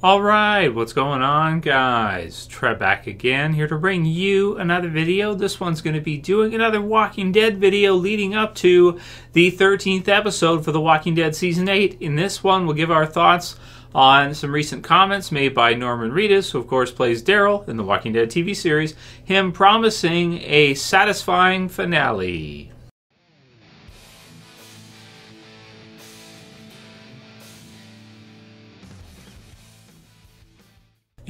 Alright, what's going on, guys? Trev back again, here to bring you another video. This one's going to be doing another Walking Dead video leading up to the 13th episode for the Walking Dead Season 8. In this one, we'll give our thoughts on some recent comments made by Norman Reedus, who of course plays Daryl in the Walking Dead TV series, him promising a satisfying finale.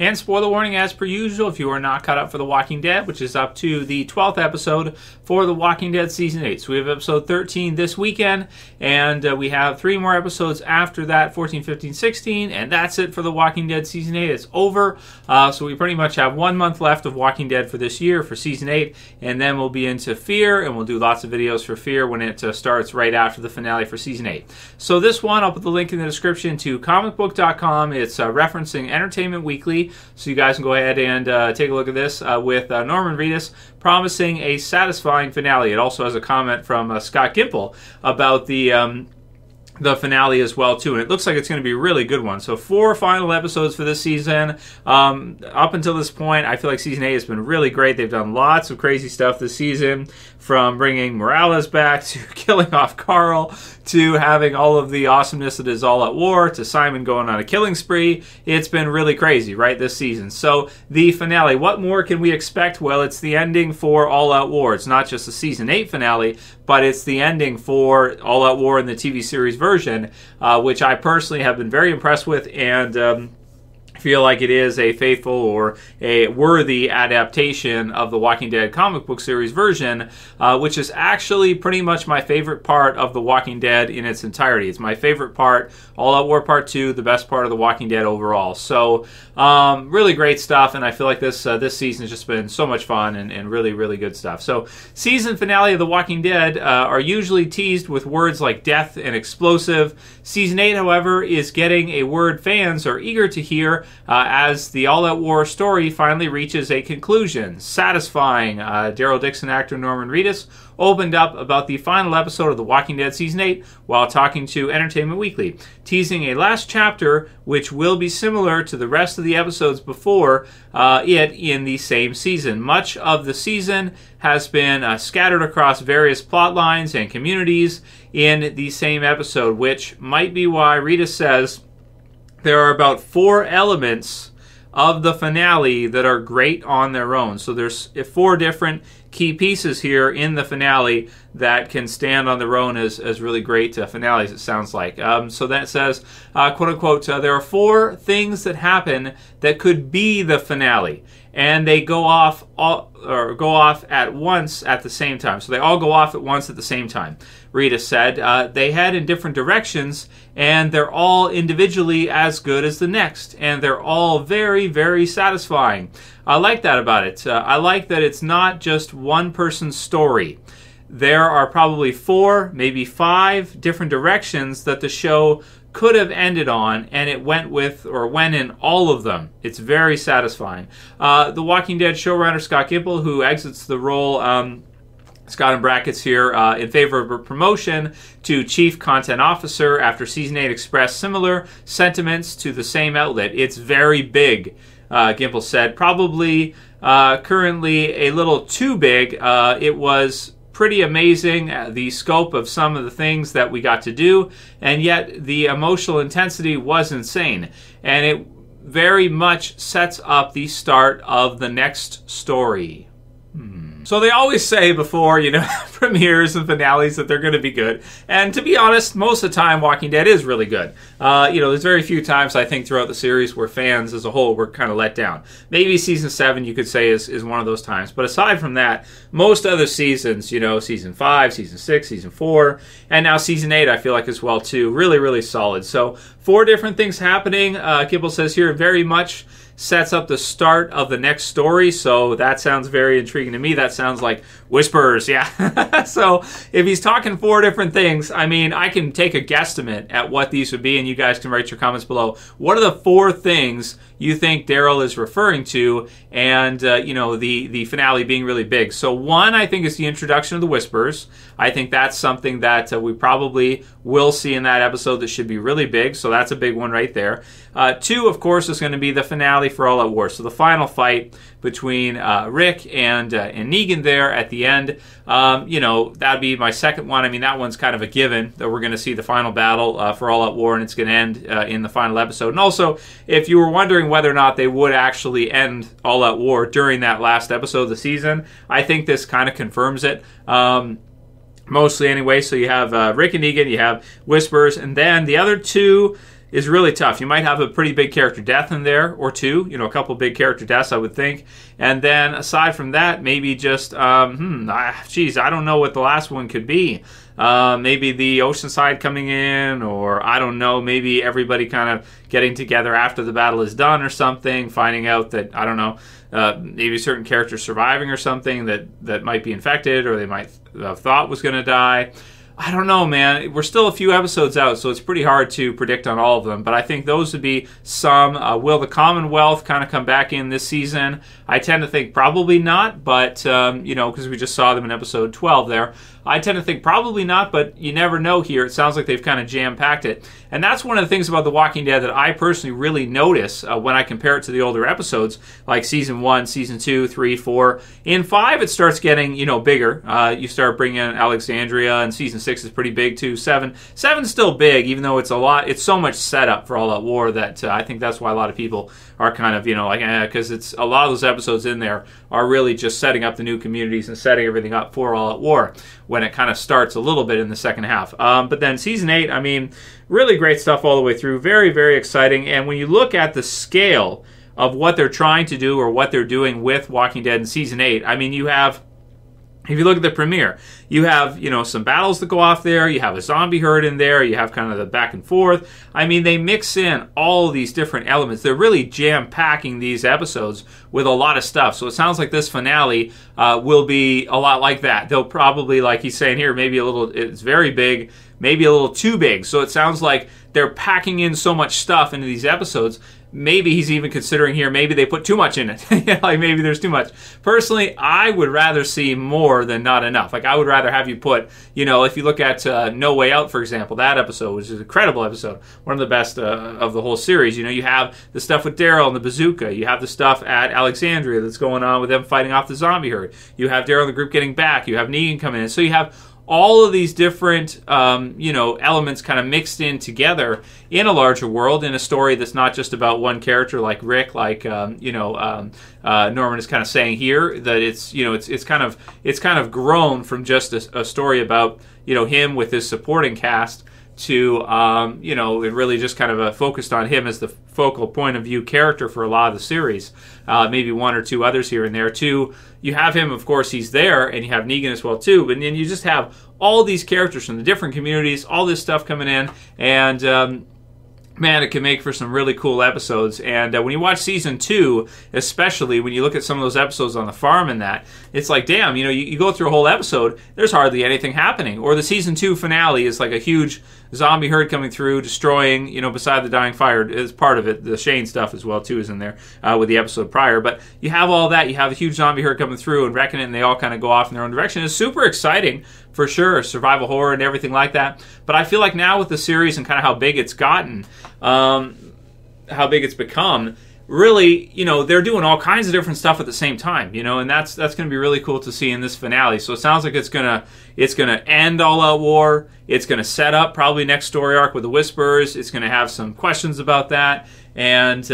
And spoiler warning as per usual, if you are not caught up for The Walking Dead, which is up to the 12th episode for The Walking Dead Season 8. So we have episode 13 this weekend, and we have 3 more episodes after that, 14, 15, 16, and that's it for The Walking Dead Season 8. It's over, so we pretty much have 1 month left of Walking Dead for this year, for Season 8, and then we'll be into Fear, and we'll do lots of videos for Fear when it starts right after the finale for Season 8. So this one, I'll put the link in the description to comicbook.com. It's referencing Entertainment Weekly. So you guys can go ahead and take a look at this with Norman Reedus promising a satisfying finale. It also has a comment from Scott Gimple about the finale as well too, and it looks like it's going to be a really good one. So 4 final episodes for this season. Up until this point, I feel like Season 8 has been really great. They've done lots of crazy stuff this season, from bringing Morales back to killing off Carl, to having all of the awesomeness that is All Out War, to Simon going on a killing spree. It's been really crazy, right, this season. So the finale, what more can we expect? Well, it's the ending for All Out War. It's not just the Season 8 finale, but it's the ending for All Out War in the TV series version, which I personally have been very impressed with, and feel like it is a faithful or a worthy adaptation of the Walking Dead comic book series version, which is actually pretty much my favorite part of the Walking Dead in its entirety. It's my favorite part, All Out War Part 2, the best part of the Walking Dead overall. So really great stuff, and I feel like this season has just been so much fun and really, really good stuff. So season finale of the Walking Dead are usually teased with words like death and explosive. Season 8, however, is getting a word fans are eager to hear as the All Out War story finally reaches a conclusion. Satisfying. Daryl Dixon actor Norman Reedus opened up about the final episode of The Walking Dead Season 8 while talking to Entertainment Weekly, teasing a last chapter which will be similar to the rest of the episodes before it in the same season. Much of the season has been scattered across various plot lines and communities in the same episode, which might be why Reedus says there are about 4 elements of the finale that are great on their own. So there's 4 different key pieces here in the finale that can stand on their own as really great finales, it sounds like. So that says, quote unquote, there are 4 things that happen that could be the finale, and they go off at once at the same time. So they all go off at once at the same time. Rita said they head in different directions, and they're all individually as good as the next, and they're all very, very satisfying. I like that about it. I like that it's not just one person's story. There are probably 4, maybe 5 different directions that the show could have ended on, and it went in all of them. It's very satisfying. The Walking Dead showrunner Scott Gimple, who exits the role, Scott in brackets here, in favor of a promotion to Chief Content Officer after Season 8 expressed similar sentiments to the same outlet. It's very big, Gimple said. Probably currently a little too big. It was pretty amazing, the scope of some of the things that we got to do, and yet the emotional intensity was insane. And it very much sets up the start of the next story. So they always say before, premieres and finales that they're going to be good. And to be honest, most of the time Walking Dead is really good. There's very few times, I think, throughout the series where fans as a whole were kind of let down. Maybe Season 7, you could say, is one of those times. But aside from that, most other seasons, Season 5, Season 6, Season 4, and now Season 8, I feel like as well, too. Really, really solid. So 4 different things happening. Gimple says here, very much sets up the start of the next story, so that sounds very intriguing to me. That sounds like whispers, yeah. So if he's talking 4 different things, I mean, I can take a guesstimate at what these would be, and you guys can write your comments below. What are the 4 things you think Daryl is referring to, and the finale being really big? So 1, I think, is the introduction of the whispers. I think that's something that we probably will see in that episode that should be really big, so that's a big one right there. 2, of course, is going to be the finale for All Out War. So the final fight between Rick and Negan there at the end. That'd be my second one. I mean, that one's kind of a given that we're going to see the final battle for All Out War, and it's going to end in the final episode. And also, if you were wondering whether or not they would actually end All Out War during that last episode of the season, I think this kind of confirms it. Mostly anyway. So you have Rick and Negan, you have Whispers, and then the other two is really tough. You might have a pretty big character death in there, or two, a couple big character deaths, I would think. And then aside from that, maybe just, I don't know what the last one could be. Maybe the Oceanside coming in, or I don't know, maybe everybody kind of getting together after the battle is done or something, finding out that, I don't know, maybe certain characters surviving or something that might be infected, or they might have thought was going to die. I don't know, man. We're still a few episodes out, so it's pretty hard to predict on all of them. But I think those would be some. Will the Commonwealth kind of come back in this season? I tend to think probably not, but, because we just saw them in episode 12 there. I tend to think probably not, but you never know here. It sounds like they've kind of jam-packed it. And that's one of the things about The Walking Dead that I personally really notice when I compare it to the older episodes, like Season 1, Season 2, 3, 4. In 5, it starts getting, bigger. You start bringing in Alexandria, and Season 6 is pretty big, too. 7's still big, even though it's a lot. It's so much setup for All Out War that I think that's why a lot of people are kind of, because it's a lot of those episodes in there are really just setting up the new communities and setting everything up for All Out War, when it kind of starts a little bit in the second half. But then Season 8, I mean, really great stuff all the way through. Very, very exciting. And when you look at the scale of what they're trying to do or what they're doing with Walking Dead in Season 8, I mean, if you look at the premiere, you have, some battles that go off there. You have a zombie herd in there. You have kind of the back and forth. I mean, they mix in all these different elements. They're really jam-packing these episodes with a lot of stuff. So it sounds like this finale will be a lot like that. They'll probably, like he's saying here, it's very big, maybe a little too big. So it sounds like they're packing in so much stuff into these episodes. Maybe he's even considering here, maybe they put too much in it. Like maybe there's too much. Personally, I would rather see more than not enough. Like I would rather have you put, if you look at No Way Out, for example, that episode, which is an incredible episode, one of the best of the whole series. You have the stuff with Daryl and the bazooka. You have the stuff at Alexandria that's going on with them fighting off the zombie herd. You have Daryl and the group getting back. You have Negan coming in. So you have all of these different, elements kind of mixed in together in a larger world, in a story that's not just about one character like Rick, like Norman is kind of saying here, that it's kind of grown from just a story about him with his supporting cast to it really just kind of focused on him as the focal point of view character for a lot of the series. Maybe one or two others here and there too. You have him, of course, he's there, and you have Negan as well too. But then you just have all these characters from the different communities, all this stuff coming in, and man, it can make for some really cool episodes. And when you watch Season 2, especially when you look at some of those episodes on the farm and that, it's like, damn, you go through a whole episode, there's hardly anything happening. Or the Season 2 finale is like a huge zombie herd coming through, destroying, beside the dying fire is part of it. The Shane stuff as well, too, is in there with the episode prior. But you have all that. You have a huge zombie herd coming through and wrecking it, and they all kind of go off in their own direction. It's super exciting, for sure, survival horror and everything like that. But I feel like now with the series and kind of how big it's gotten, how big it's become, really, they're doing all kinds of different stuff at the same time, and that's going to be really cool to see in this finale. So it sounds like it's gonna end All Out War. It's going to set up probably next story arc with the Whispers. It's going to have some questions about that, and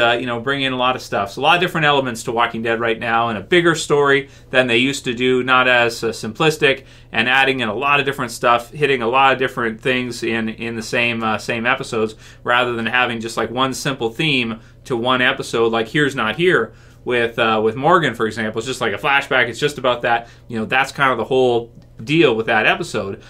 bring in a lot of stuff. So a lot of different elements to Walking Dead right now, and a bigger story than they used to do, not as simplistic, and adding in a lot of different stuff, hitting a lot of different things in the same episodes, rather than having just like one simple theme to one episode, like Here's Not Here with Morgan, for example. It's just like a flashback. It's just about that. That's kind of the whole deal with that episode.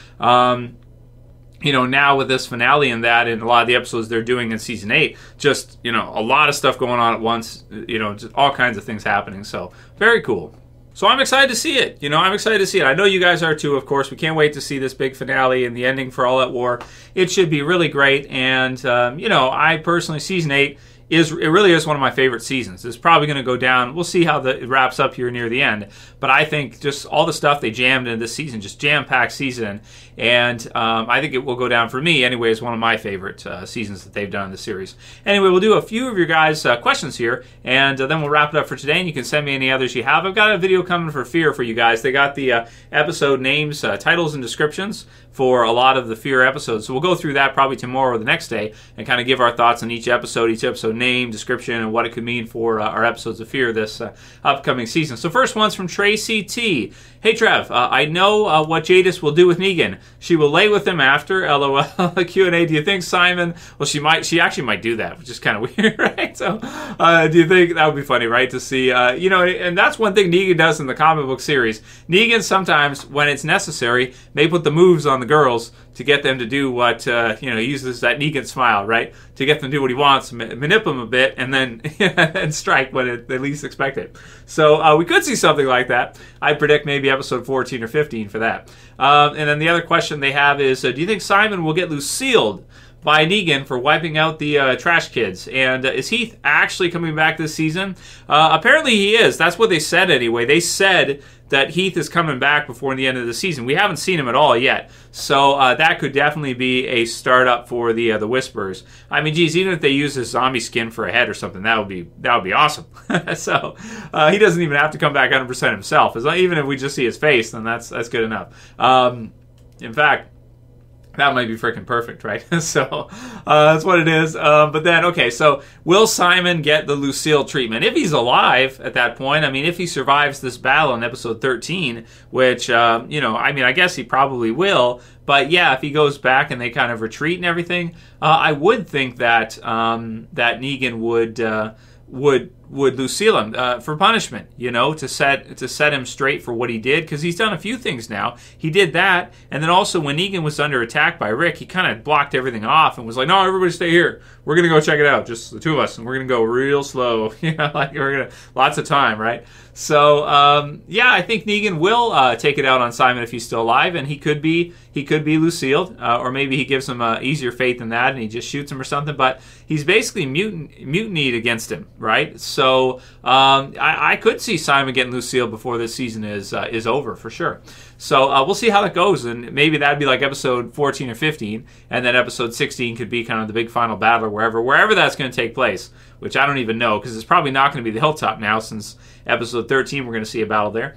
Now with this finale and that, and a lot of the episodes they're doing in Season 8, just, a lot of stuff going on at once, just all kinds of things happening. So, very cool. So I'm excited to see it. I'm excited to see it. I know you guys are too, of course. We can't wait to see this big finale and the ending for All Out War. It should be really great. And, I personally, Season 8 it really is one of my favorite seasons. It's probably going to go down. We'll see how it wraps up here near the end. But I think just all the stuff they jammed into this season, just jam-packed season. And I think it will go down for me anyway as one of my favorite seasons that they've done in the series. Anyway, we'll do a few of your guys' questions here, and then we'll wrap it up for today. And you can send me any others you have. I've got a video coming for Fear for you guys. They got the episode names, titles, and descriptions for a lot of the Fear episodes. So we'll go through that probably tomorrow or the next day and kind of give our thoughts on each episode name, description, and what it could mean for our episodes of Fear this upcoming season. So first one's from Tracy T. Hey Trev, I know what Jadis will do with Negan. She will lay with him after. LOL. Q&A. Do you think Simon? Well, she actually might do that, which is kind of weird, right? So, do you think that would be funny, right? To see, and that's one thing Negan does in the comic book series. Negan sometimes, when it's necessary, may put the moves on the girls to get them to do what he uses that Negan smile, right? To get them to do what he wants, manipulate them a bit, and then and strike when they least expect it. So we could see something like that. I predict maybe episode 14 or 15 for that. And then the other question they have is, do you think Simon will get Lucille by Negan for wiping out the trash kids? And is Heath actually coming back this season? Apparently he is. That's what they said anyway. They said that Heath is coming back before the end of the season. We haven't seen him at all yet. So that could definitely be a startup for the Whisperers. I mean, geez, even if they use his zombie skin for a head or something, that would be awesome. So he doesn't even have to come back 100% himself. Even if we just see his face, then that's good enough. In fact, that might be freaking perfect, right? So that's what it is. But then, okay, so will Simon get the Lucille treatment? If he's alive at that point, I mean, if he survives this battle in episode 13, which, I guess he probably will. But yeah, if he goes back and they kind of retreat and everything, I would think that that Negan would Lucille him for punishment, to set him straight for what he did, because he's done a few things now. He did that, and then also when Negan was under attack by Rick, he kind of blocked everything off and was like, no, everybody stay here. We're going to go check it out, just the two of us, and we're going to go real slow. Lots of time, right? So, I think Negan will take it out on Simon if he's still alive, and he could be Lucille, or maybe he gives him an easier fate than that, and he just shoots him or something, but he's basically mutinied against him, right? So, I could see Simon getting Lucille before this season is over, for sure. So, we'll see how that goes, and maybe that'd be like episode 14 or 15, and then episode 16 could be kind of the big final battle, or wherever that's going to take place, which I don't even know, because it's probably not going to be the Hilltop now, since episode 13 we're going to see a battle there.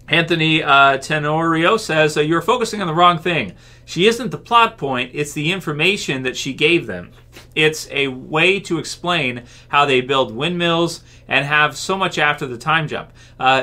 Anthony Tenorio says, you're focusing on the wrong thing. She isn't the plot point, it's the information that she gave them. It's a way to explain how they build windmills and have so much after the time jump.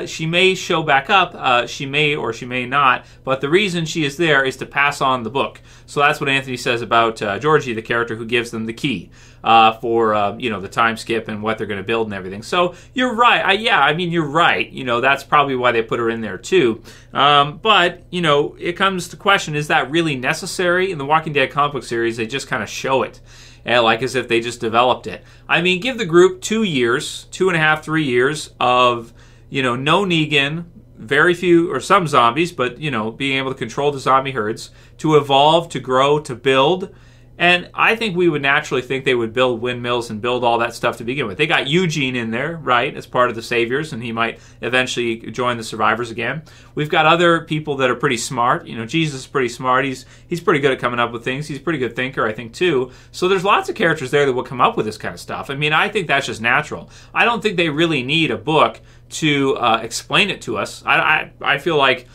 She may show back up, she may or she may not, but the reason she is there is to pass on the book. So that's what Anthony says about Georgie, the character who gives them the key for the time skip and what they're going to build and everything. So you're right. You're right. That's probably why they put her in there too. But it comes to question: is that really necessary? In the Walking Dead comic book series, they just kind of show it. Like as if they just developed it. I mean, give the group 2 years, 2.5, 3 years of, no Negan, very few or some zombies, but, being able to control the zombie herds, to evolve, to grow, to build. And I think we would naturally think they would build windmills and build all that stuff to begin with. They got Eugene in there, right, as part of the Saviors, and he might eventually join the Survivors again. We've got other people that are pretty smart. Jesus is pretty smart. He's pretty good at coming up with things. He's a pretty good thinker, I think, too. So there's lots of characters there that will come up with this kind of stuff. I mean, I think that's just natural. I don't think they really need a book to explain it to us. I feel like,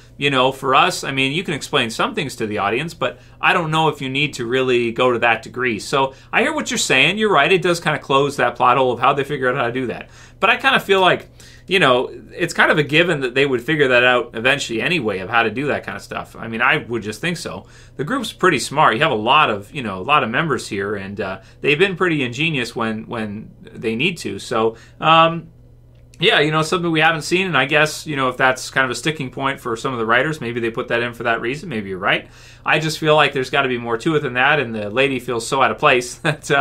for us, I mean, you can explain some things to the audience, but I don't know if you need to really go to that degree. So I hear what you're saying. You're right. It does kind of close that plot hole of how they figure out how to do that. But I kind of feel like, it's kind of a given that they would figure that out eventually anyway, of how to do that kind of stuff. I mean, I would just think so. The group's pretty smart. You have a lot of members here, and they've been pretty ingenious when they need to. So, something we haven't seen, and I guess, if that's kind of a sticking point for some of the writers, maybe they put that in for that reason. Maybe you're right. I just feel like there's got to be more to it than that, and the lady feels so out of place that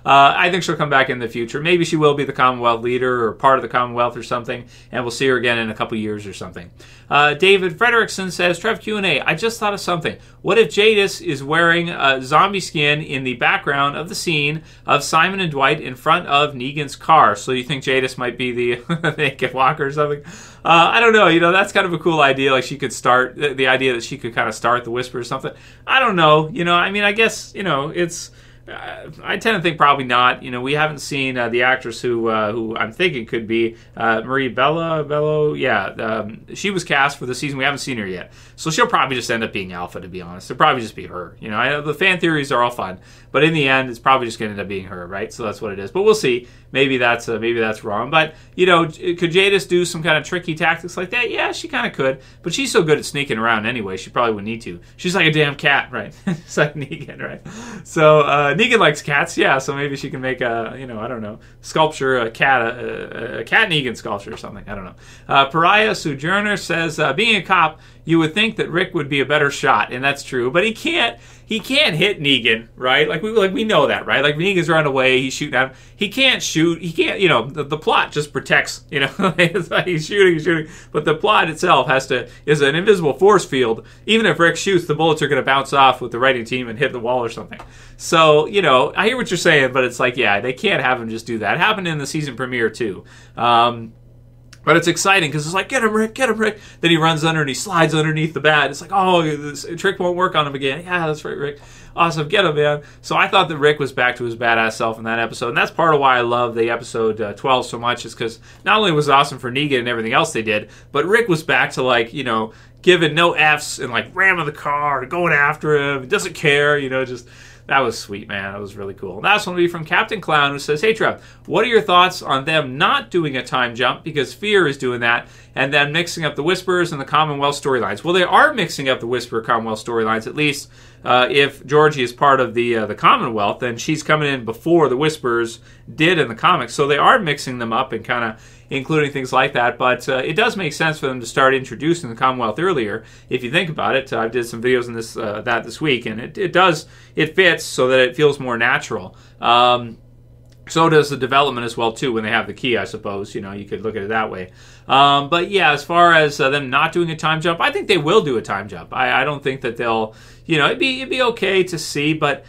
I think she'll come back in the future. Maybe she will be the Commonwealth leader or part of the Commonwealth or something, and we'll see her again in a couple years or something. David Frederickson says, Trev Q&A, I just thought of something. What if Jadis is wearing zombie skin in the background of the scene of Simon and Dwight in front of Negan's car? So you think Jadis might be the naked walker or something? I don't know. You know, that's kind of a cool idea. Like she could start, the idea that she could kind of start the Whisper or something. I don't know. You know, I mean, I guess, you know, it's... I tend to think probably not. You know, we haven't seen the actress who I'm thinking could be Marie Bello. Yeah, she was cast for the season. We haven't seen her yet, so she'll probably just end up being Alpha. To be honest, it'll probably just be her. You know, I know the fan theories are all fun, but in the end, it's probably just going to end up being her, right? So that's what it is. But we'll see. Maybe that's wrong. But you know, could Jadis do some kind of tricky tactics like that? Yeah, she kind of could. But she's so good at sneaking around anyway. She probably wouldn't need to. She's like a damn cat, right? It's like Negan, right? So Negan likes cats, yeah. So maybe she can make a, you know, I don't know, sculpture a cat Negan sculpture or something. I don't know. Pariah Sojourner says, being a cop, you would think that Rick would be a better shot, and that's true. But he can't hit Negan, right? Like we know that, right? Like Negan's running away, he's shooting at him. He can't shoot. He can't. You know, the plot just protects. You know, it's like he's shooting, but the plot itself is an invisible force field. Even if Rick shoots, the bullets are going to bounce off with the writing team and hit the wall or something. So you know, I hear what you're saying, but it's like, yeah, they can't have him just do that. It happened in the season premiere too. But it's exciting because it's like, get him, Rick, get him, Rick. Then he runs under and he slides underneath the bat. It's like, oh, this trick won't work on him again. Yeah, that's right, Rick. Awesome, get him, man. So I thought that Rick was back to his badass self in that episode. And that's part of why I love the episode 12 so much, is because not only was it awesome for Negan and everything else they did, but Rick was back to, like, you know, giving no Fs and, like, ramming the car, going after him. He doesn't care, you know, just... That was sweet, man. That was really cool. Last one will be from Captain Clown, who says, hey, Trev, what are your thoughts on them not doing a time jump because Fear is doing that, and then mixing up the Whispers and the Commonwealth storylines? Well, they are mixing up the Whisper Commonwealth storylines, at least if Georgie is part of the Commonwealth, then she's coming in before the Whispers did in the comics. So they are mixing them up and kind of including things like that, but it does make sense for them to start introducing the Commonwealth earlier. If you think about it, I did some videos on this this week, and it fits so that it feels more natural. So does the development as well too when they have the key, I suppose. You know, you could look at it that way. But yeah, as far as them not doing a time jump, I think they will do a time jump. I don't think that they'll, you know, it'd be okay to see, but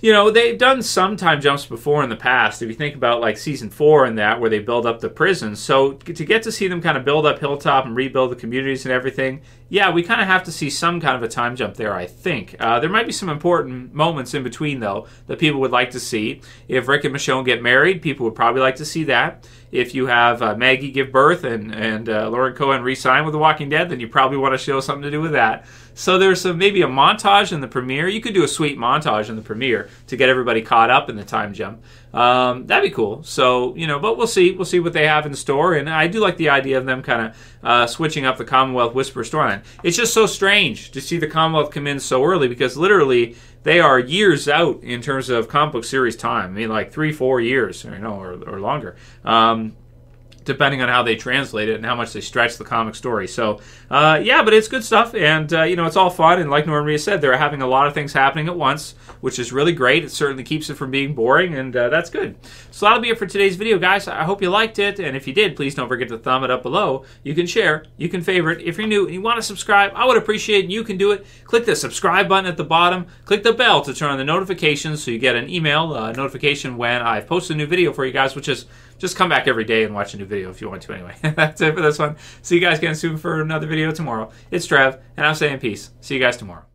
you know, they've done some time jumps before in the past. If you think about like season 4 and that, where they build up the prisons. So to get to see them kind of build up Hilltop and rebuild the communities and everything, yeah, we kind of have to see some kind of a time jump there, I think. There might be some important moments in between, though, that people would like to see. If Rick and Michonne get married, people would probably like to see that. If you have Maggie give birth and Lauren Cohen re-sign with The Walking Dead, then you probably want to show something to do with that. So there's maybe a montage in the premiere. You could do a sweet montage in the premiere to get everybody caught up in the time jump. That'd be cool. So, you know, but we'll see. We'll see what they have in store. And I do like the idea of them kind of switching up the Commonwealth Whisper storyline. It's just so strange to see the Commonwealth come in so early, because literally they are years out in terms of comic book series time. I mean, like 3-4 years, or longer. Depending on how they translate it and how much they stretch the comic story. So, yeah, but it's good stuff, and, you know, it's all fun, and like Norman Reedus said, they're having a lot of things happening at once, which is really great. It certainly keeps it from being boring, and that's good. So that'll be it for today's video, guys. I hope you liked it, and if you did, please don't forget to thumb it up below. You can share, you can favorite. If you're new and you want to subscribe, I would appreciate it, and you can do it. Click the subscribe button at the bottom. Click the bell to turn on the notifications so you get an email notification when I've posted a new video for you guys, which is just come back every day and watch a new video if you want to anyway. That's it for this one. See you guys again soon for another video tomorrow. It's Trev, and I'm saying peace. See you guys tomorrow.